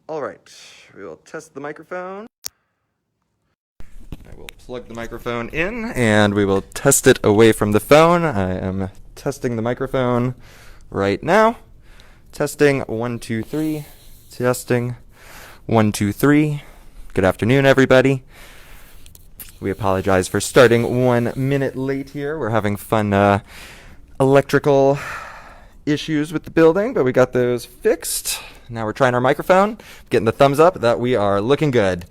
All right, we will test the microphone. I will plug the microphone in and we will test it away from the phone. I am testing the microphone right now. Testing 1, 2, 3. Testing 1, 2, 3. Good afternoon, everybody. We apologize for starting 1 minute late here. We're having fun electrical issues with the building, but we got those fixed. Now we're trying our microphone, getting the thumbs up that we are looking good.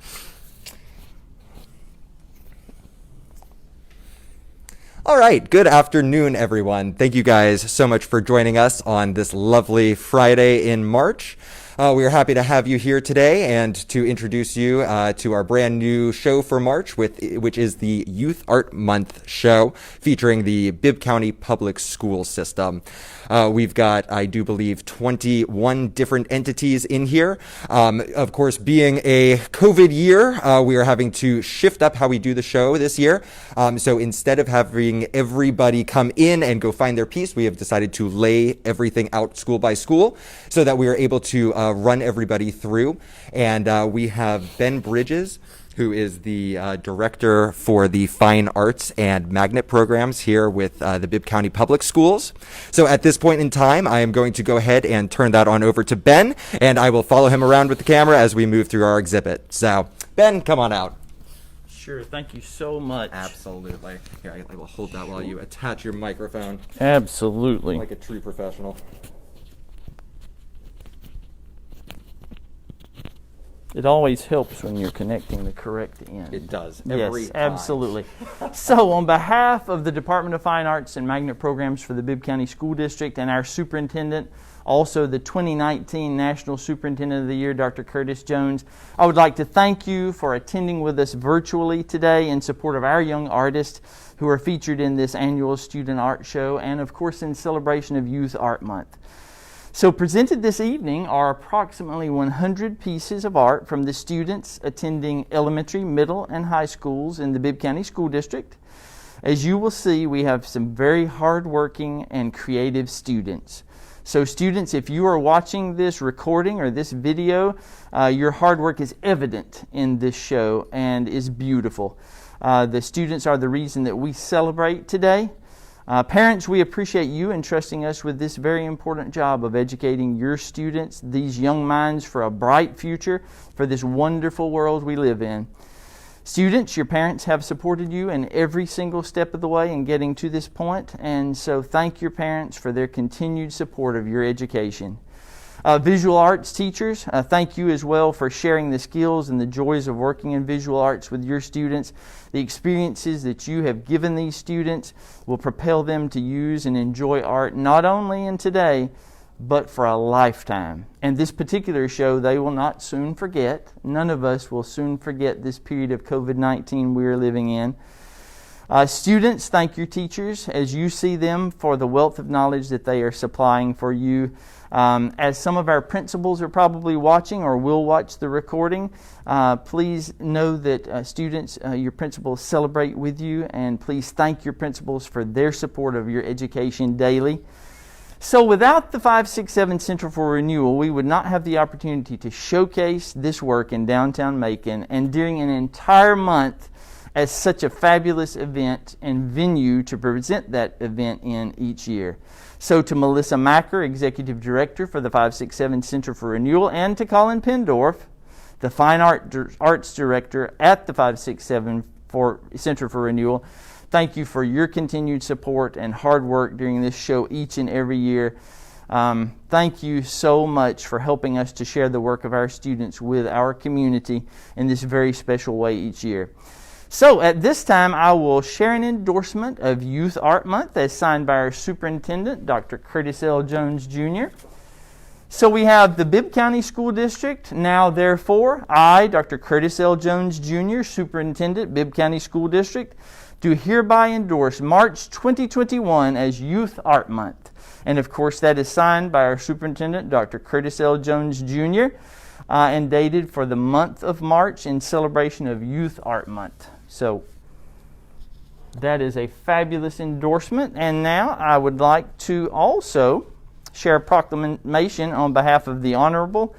All right, good afternoon, everyone. Thank you guys so much for joining us on this lovely Friday in March. We are happy to have you here today and to introduce you to our brand new show for March, which is the Youth Art Month show featuring the Bibb County Public School System. We've got, I do believe, 21 different entities in here. Of course, being a COVID year, we are having to shift up how we do the show this year. So instead of having everybody come in and go find their piece, we have decided to lay everything out school by school so that we are able to run everybody through. And we have Ben Bridges, who is the director for the Fine Arts and Magnet programs here with the Bibb County Public Schools. So at this point in time, I am going to go ahead and turn that on over to Ben, and I will follow him around with the camera as we move through our exhibit. So, Ben, come on out. Sure, thank you so much. Absolutely. Here, I will hold that while you attach your microphone. Absolutely. Like a true professional. It always helps when you're connecting the correct end. It does. Yes, absolutely. So on behalf of the Department of Fine Arts and Magnet Programs for the Bibb County School District and our superintendent, also the 2019 National Superintendent of the Year, Dr. Curtis Jones, I would like to thank you for attending with us virtually today in support of our young artists who are featured in this annual student art show and, of course, in celebration of Youth Art Month. So presented this evening are approximately 100 pieces of art from the students attending elementary, middle, and high schools in the Bibb County School District. As you will see, we have some very hardworking and creative students. So students, if you are watching this recording or this video, your hard work is evident in this show and is beautiful. The students are the reason that we celebrate today. Parents, we appreciate you entrusting us with this very important job of educating your students, these young minds, for a bright future, for this wonderful world we live in. Students, your parents have supported you in every single step of the way in getting to this point, and so thank your parents for their continued support of your education. Visual arts teachers, thank you as well for sharing the skills and the joys of working in visual arts with your students. The experiences that you have given these students will propel them to use and enjoy art not only in today, but for a lifetime. And this particular show they will not soon forget. None of us will soon forget this period of COVID-19 we are living in. Students, thank your teachers as you see them for the wealth of knowledge that they are supplying for you. As some of our principals are probably watching or will watch the recording, please know that students, your principals celebrate with you, and please thank your principals for their support of your education daily. So without the 567 Center for Renewal, we would not have the opportunity to showcase this work in downtown Macon, and during an entire month as such a fabulous event and venue to present that event in each year. So to Melissa Macker, Executive Director for the 567 Center for Renewal, and to Colin Pendorf, the Fine Arts Director at the 567 Center for Renewal, thank you for your continued support and hard work during this show each and every year. Thank you so much for helping us to share the work of our students with our community in this very special way each year. So at this time, I will share an endorsement of Youth Art Month as signed by our superintendent, Dr. Curtis L. Jones, Jr. So we have the Bibb County School District. Now, therefore, I, Dr. Curtis L. Jones, Jr., Superintendent, Bibb County School District, do hereby endorse March 2021 as Youth Art Month. And of course, that is signed by our superintendent, Dr. Curtis L. Jones, Jr., and dated for the month of March in celebration of Youth Art Month. So that is a fabulous endorsement. And now I would like to also share a proclamation on behalf of the Honorable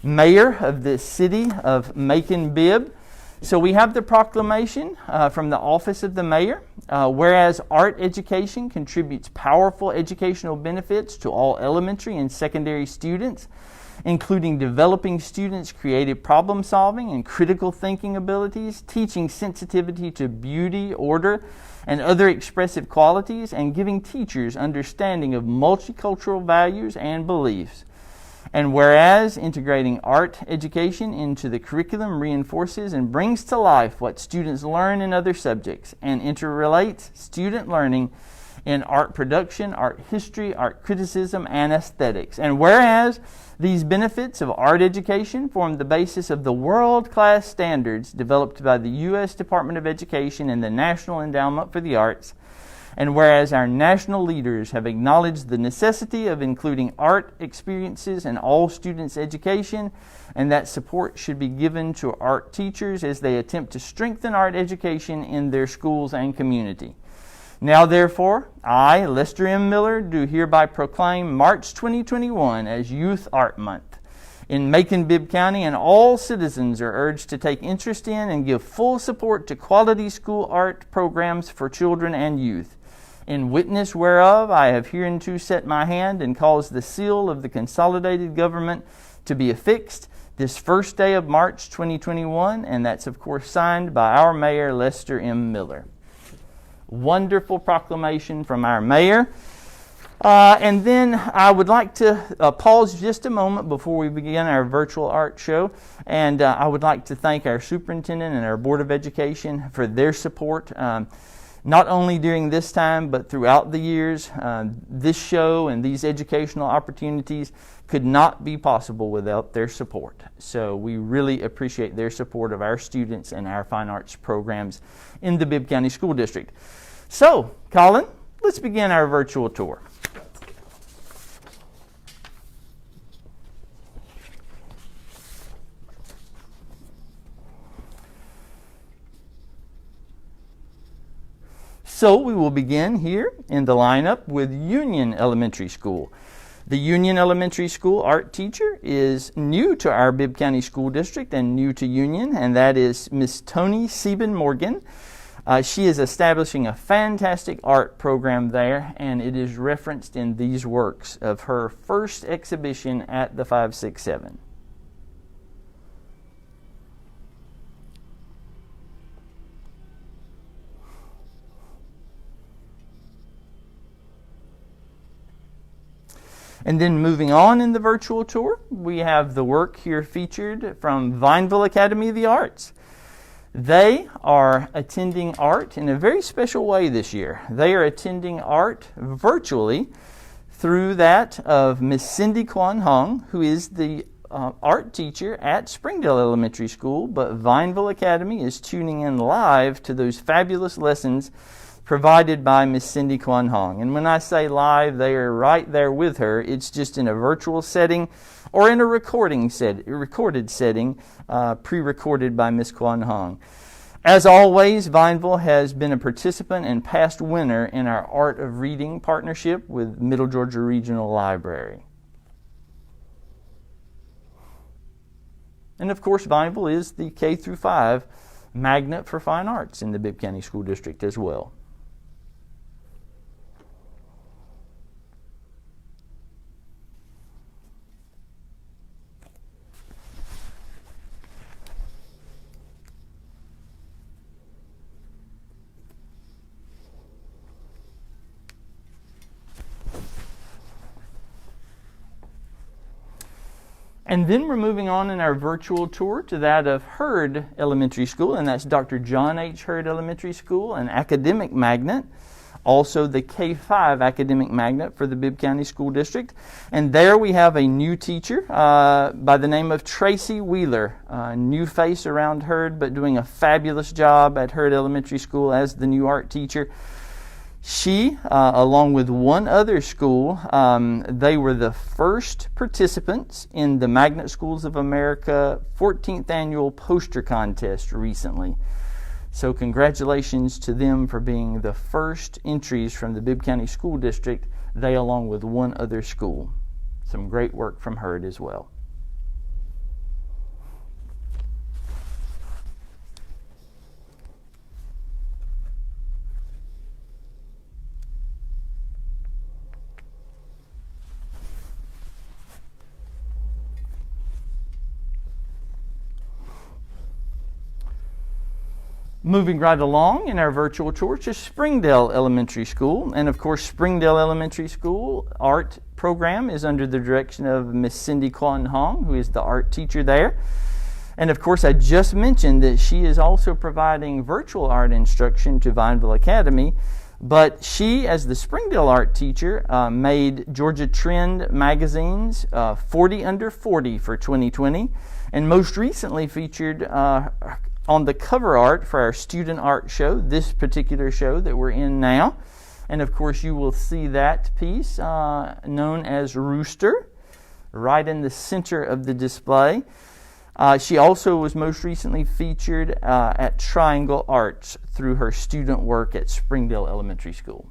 mayor of the city of Macon-Bibb. So we have the proclamation from the office of the mayor. Whereas art education contributes powerful educational benefits to all elementary and secondary students, including developing students' creative problem solving and critical thinking abilities, teaching sensitivity to beauty, order, and other expressive qualities, and giving teachers understanding of multicultural values and beliefs. And whereas integrating art education into the curriculum reinforces and brings to life what students learn in other subjects and interrelates student learning in art production, art history, art criticism, and aesthetics. And whereas these benefits of art education form the basis of the world-class standards developed by the U.S. Department of Education and the National Endowment for the Arts, and whereas our national leaders have acknowledged the necessity of including art experiences in all students' education, and that support should be given to art teachers as they attempt to strengthen art education in their schools and community. Now, therefore, I, Lester M. Miller, do hereby proclaim March 2021 as Youth Art Month in Macon-Bibb County, and all citizens are urged to take interest in and give full support to quality school art programs for children and youth. In witness whereof, I have hereunto set my hand and caused the seal of the consolidated government to be affixed this first day of March 2021, and that's, of course, signed by our Mayor, Lester M. Miller. Wonderful proclamation from our mayor. And then I would like to pause just a moment before we begin our virtual art show. And I would like to thank our superintendent and our Board of Education for their support, not only during this time, but throughout the years. This show and these educational opportunities could not be possible without their support. So we really appreciate their support of our students and our fine arts programs in the Bibb County School District. So, Colin, let's begin our virtual tour. So we will begin here in the lineup with Union Elementary School. The Union Elementary School art teacher is new to our Bibb County School District and new to Union, and that is Miss Toni Sieben Morgan. She is establishing a fantastic art program there, and it is referenced in these works of her first exhibition at the 567. And then moving on in the virtual tour, we have the work here featured from Vineville Academy of the Arts. They are attending art in a very special way this year. They are attending art virtually through that of Miss Cindy Kwan Hong, who is the art teacher at Springdale Elementary School, but Vineville Academy is tuning in live to those fabulous lessons provided by Miss Cindy Kwan Hong. And when I say live, they are right there with her. It's just in a virtual setting or in a recorded setting, pre-recorded by Miss Kwan Hong. As always, Vineville has been a participant and past winner in our Art of Reading partnership with Middle Georgia Regional Library. And of course, Vineville is the K-5 magnet for fine arts in the Bibb County School District as well. And then we're moving on in our virtual tour to that of Hurd Elementary School, and that's Dr. John H. Hurd Elementary School, an academic magnet, also the K-5 academic magnet for the Bibb County School District. And there we have a new teacher by the name of Tracy Wheeler, a new face around Hurd, but doing a fabulous job at Hurd Elementary School as the new art teacher. She, along with one other school, they were the first participants in the Magnet Schools of America 14th Annual Poster Contest recently. So congratulations to them for being the first entries from the Bibb County School District, they along with one other school. Some great work from Hurd as well. Moving right along in our virtual tour to Springdale Elementary School. And of course, Springdale Elementary School art program is under the direction of Miss Cindy Quan Hong, who is the art teacher there. And of course, I just mentioned that she is also providing virtual art instruction to Vineville Academy. But she, as the Springdale art teacher, made Georgia Trend magazine's 40 Under 40 for 2020, and most recently featured on the cover art for our student art show, this particular show that we're in now. And of course, you will see that piece known as Rooster right in the center of the display. She also was most recently featured at Triangle Arts through her student work at Springdale Elementary School.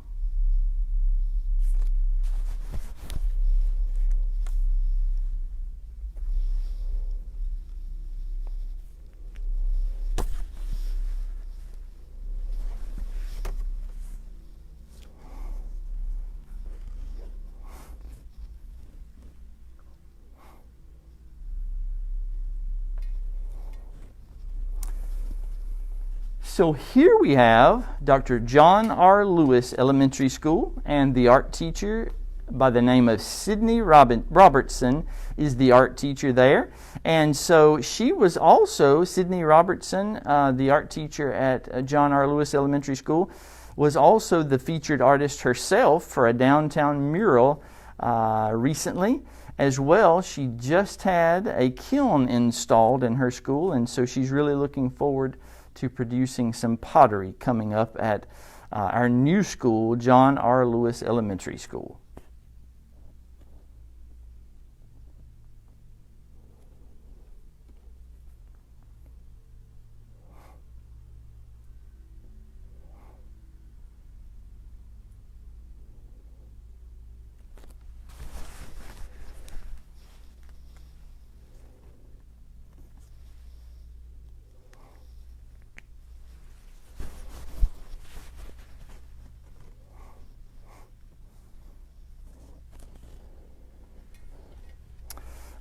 So here we have Dr. John R. Lewis Elementary School, and the art teacher by the name of Sydney Robertson is the art teacher there. And so she was also, Sydney Robertson, the art teacher at John R. Lewis Elementary School, was also the featured artist herself for a downtown mural recently. As well, she just had a kiln installed in her school, and so she's really looking forward to producing some pottery coming up at our new school, John R. Lewis Elementary School.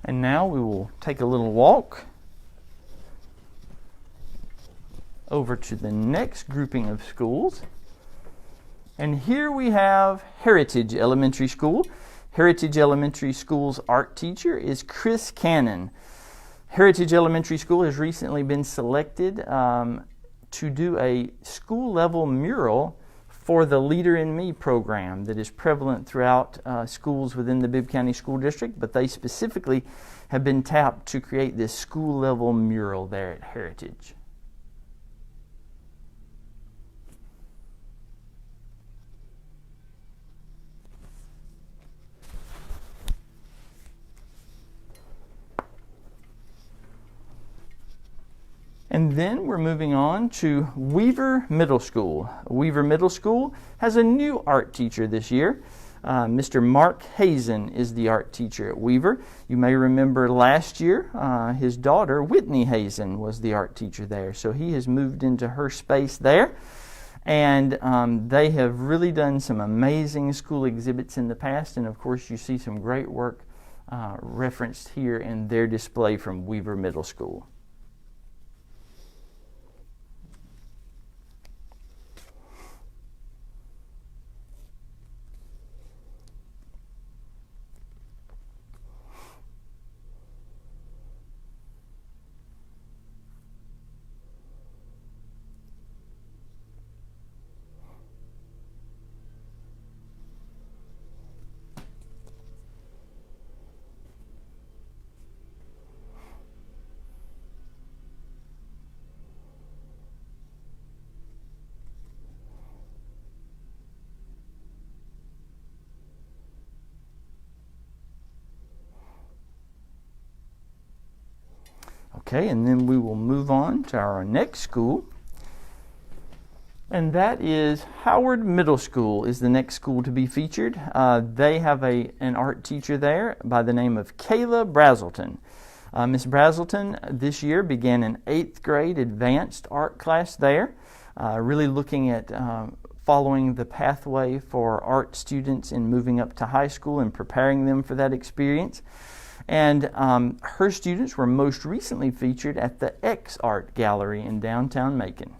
And now we will take a little walk over to the next grouping of schools. And here we have Heritage Elementary School. Heritage Elementary School's art teacher is Chris Cannon. Heritage Elementary School has recently been selected to do a school-level mural for the Leader in Me program that is prevalent throughout schools within the Bibb County School District, but they specifically have been tapped to create this school-level mural there at Heritage. And then we're moving on to Weaver Middle School. Weaver Middle School has a new art teacher this year. Mr. Mark Hazen is the art teacher at Weaver. You may remember last year, his daughter, Whitney Hazen, was the art teacher there. So he has moved into her space there. And they have really done some amazing school exhibits in the past. And of course, you see some great work referenced here in their display from Weaver Middle School. Okay, and then we will move on to our next school. And that is Howard Middle School is the next school to be featured. They have an art teacher there by the name of Kayla Brazelton. Miss Brazelton this year began an 8th grade advanced art class there, really looking at following the pathway for art students in moving up to high school and preparing them for that experience. And her students were most recently featured at the X Art Gallery in downtown Macon.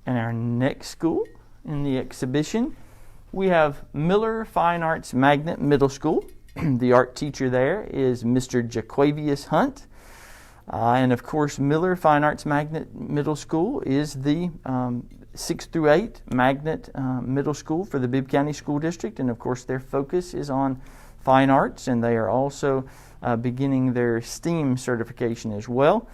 And our next school in the exhibition, we have Miller Fine Arts Magnet Middle School. The art teacher there is Mr. Jaquavius Hunt. And of course, Miller Fine Arts Magnet Middle School is the 6 through 8 magnet middle school for the Bibb County School District. And of course, their focus is on fine arts, and they are also beginning their STEAM certification as well.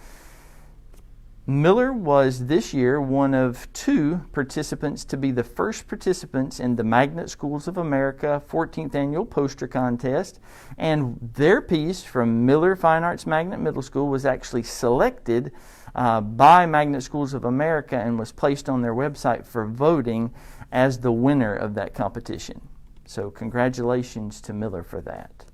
Miller was this year one of 2 participants to be the first participants in the Magnet Schools of America 14th Annual Poster Contest, and their piece from Miller Fine Arts Magnet Middle School was actually selected by Magnet Schools of America and was placed on their website for voting as the winner of that competition. So congratulations to Miller for that.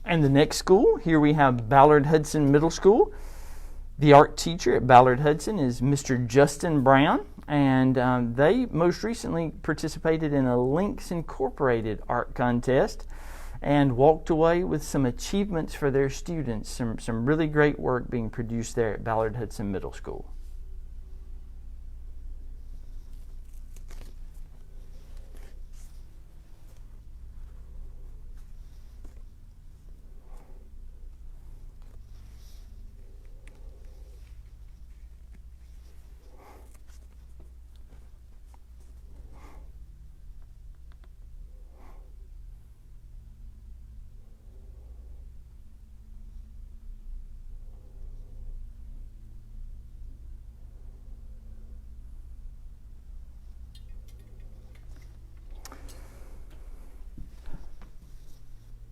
And the next school, here we have Ballard Hudson Middle School. The art teacher at Ballard Hudson is Mr. Justin Brown, and they most recently participated in a Links Incorporated art contest and walked away with some achievements for their students, some really great work being produced there at Ballard Hudson Middle School.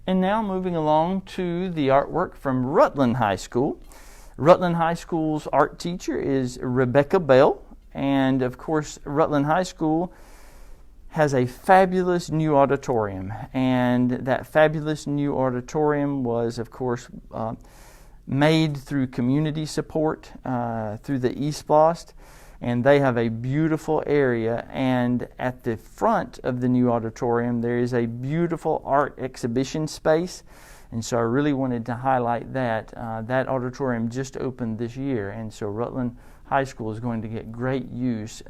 And now moving along to the artwork from Rutland High School. Rutland High School's art teacher is Rebecca Bell, and of course Rutland High School has a fabulous new auditorium, and that fabulous new auditorium was of course made through community support through the eSplost. And they have a beautiful area, and at the front of the new auditorium there is a beautiful art exhibition space, and so I really wanted to highlight that. That auditorium just opened this year, and so Rutland High School is going to get great use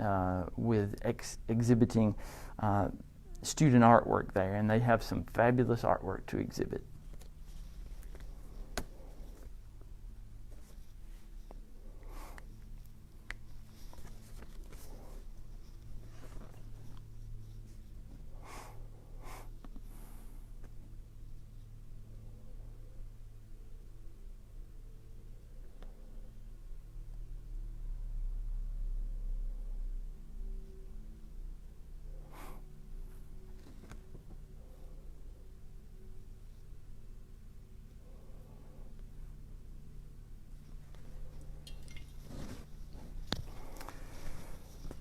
with exhibiting student artwork there, and they have some fabulous artwork to exhibit.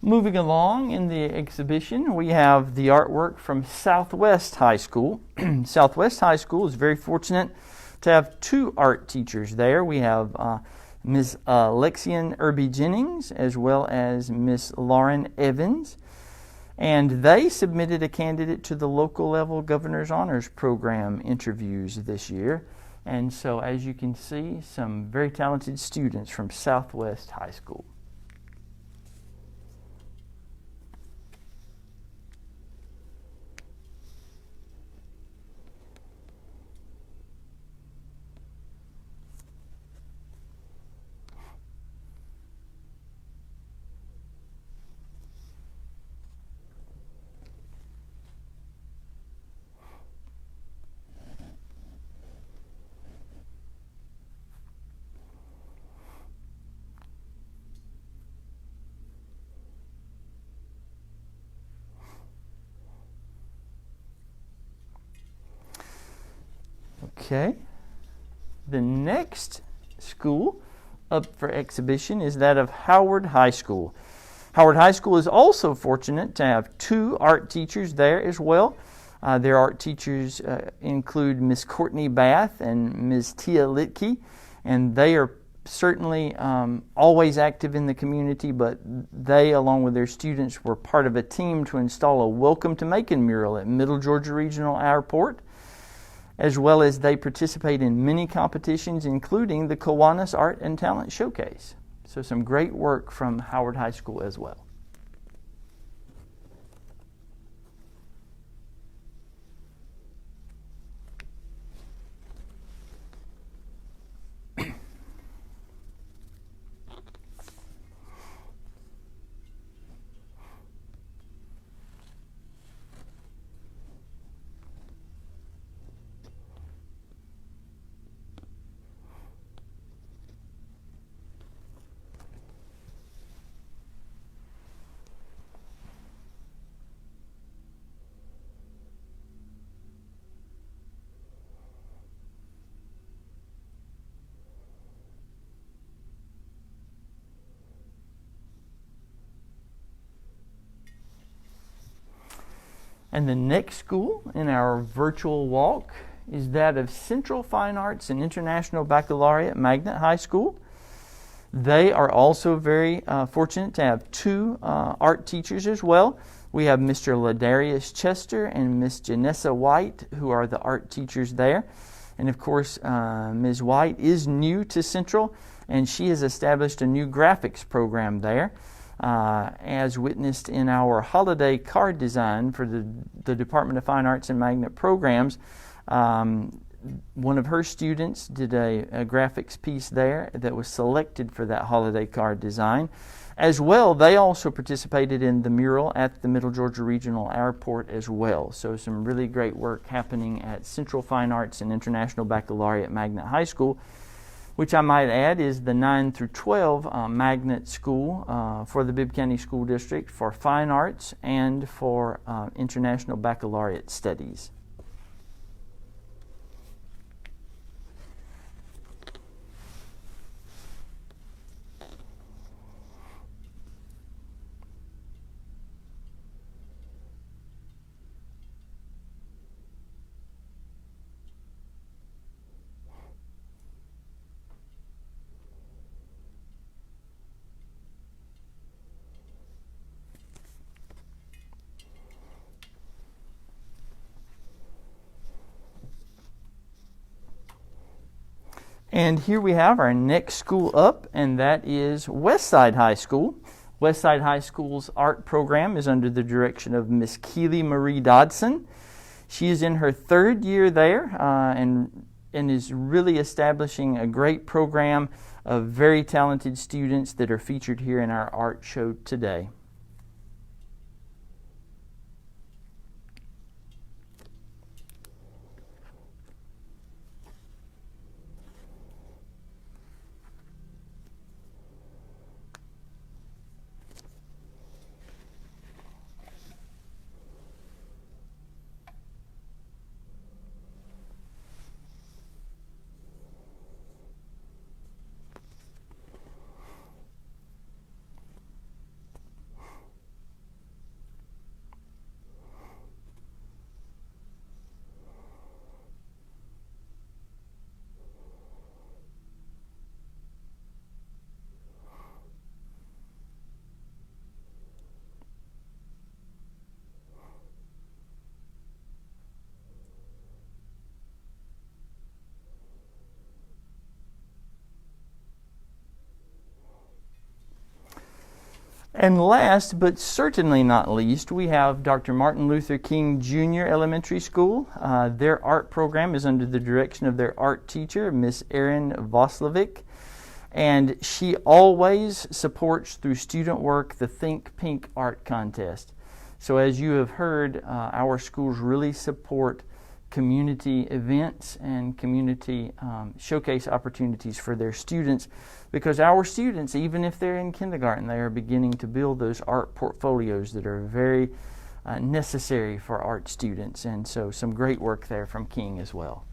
Moving along in the exhibition, we have the artwork from Southwest High School. Southwest High School is very fortunate to have 2 art teachers there. We have Ms. Lexian Irby Jennings as well as Ms. Lauren Evans. And they submitted a candidate to the local level Governor's Honors Program interviews this year. And so as you can see, some very talented students from Southwest High School. Okay, the next school up for exhibition is that of Howard High School. Howard High School is also fortunate to have 2 art teachers there as well. Their art teachers include Miss Courtney Bath and Ms. Tia Litke, And they are certainly always active in the community, but they, along with their students, were part of a team to install a Welcome to Macon mural at Middle Georgia Regional Airport, as well as they participate in many competitions, including the Kiwanis Art and Talent Showcase. So some great work from Howard High School as well. And the next school in our virtual walk is that of Central Fine Arts and International Baccalaureate Magnet High School. They are also very fortunate to have two art teachers as well. We have Mr. Ladarius Chester and Miss Janessa White, who are the art teachers there. And of course, Ms. White is new to Central, and she has established a new graphics program there. As witnessed in our holiday card design for the Department of Fine Arts and Magnet programs. One of her students did a graphics piece there that was selected for that holiday card design. As well, they also participated in the mural at the Middle Georgia Regional Airport as well. So some really great work happening at Central Fine Arts and International Baccalaureate Magnet High School, which I might add is the 9 through 12 magnet school for the Bibb County School District for fine arts and for international baccalaureate studies. And here we have our next school up, and that is Westside High School. Westside High School's art program is under the direction of Miss Keely Marie Dodson. She is in her third year there and is really establishing a great program of very talented students that are featured here in our art show today. And last, but certainly not least, we have Dr. Martin Luther King Jr. Elementary School. Their art program is under the direction of their art teacher, Miss Erin Voslovic. And she always supports through student work the Think Pink Art Contest. So as you have heard, our schools really support community events and community showcase opportunities for their students, because our students, even if they're in kindergarten, they are beginning to build those art portfolios that are very necessary for art students. And so some great work there from King as well.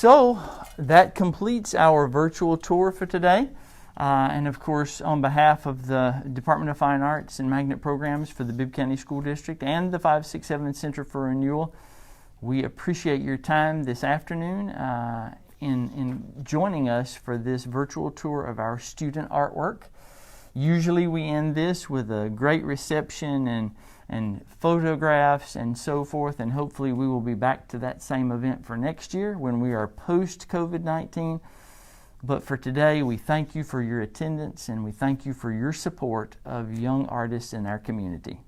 So that completes our virtual tour for today. And of course, on behalf of the Department of Fine Arts and Magnet Programs for the Bibb County School District and the 567 Center for Renewal, we appreciate your time this afternoon in joining us for this virtual tour of our student artwork. Usually we end this with a great reception and photographs and so forth, and hopefully we will be back to that same event for next year when we are post-COVID-19. But for today, we thank you for your attendance and we thank you for your support of young artists in our community.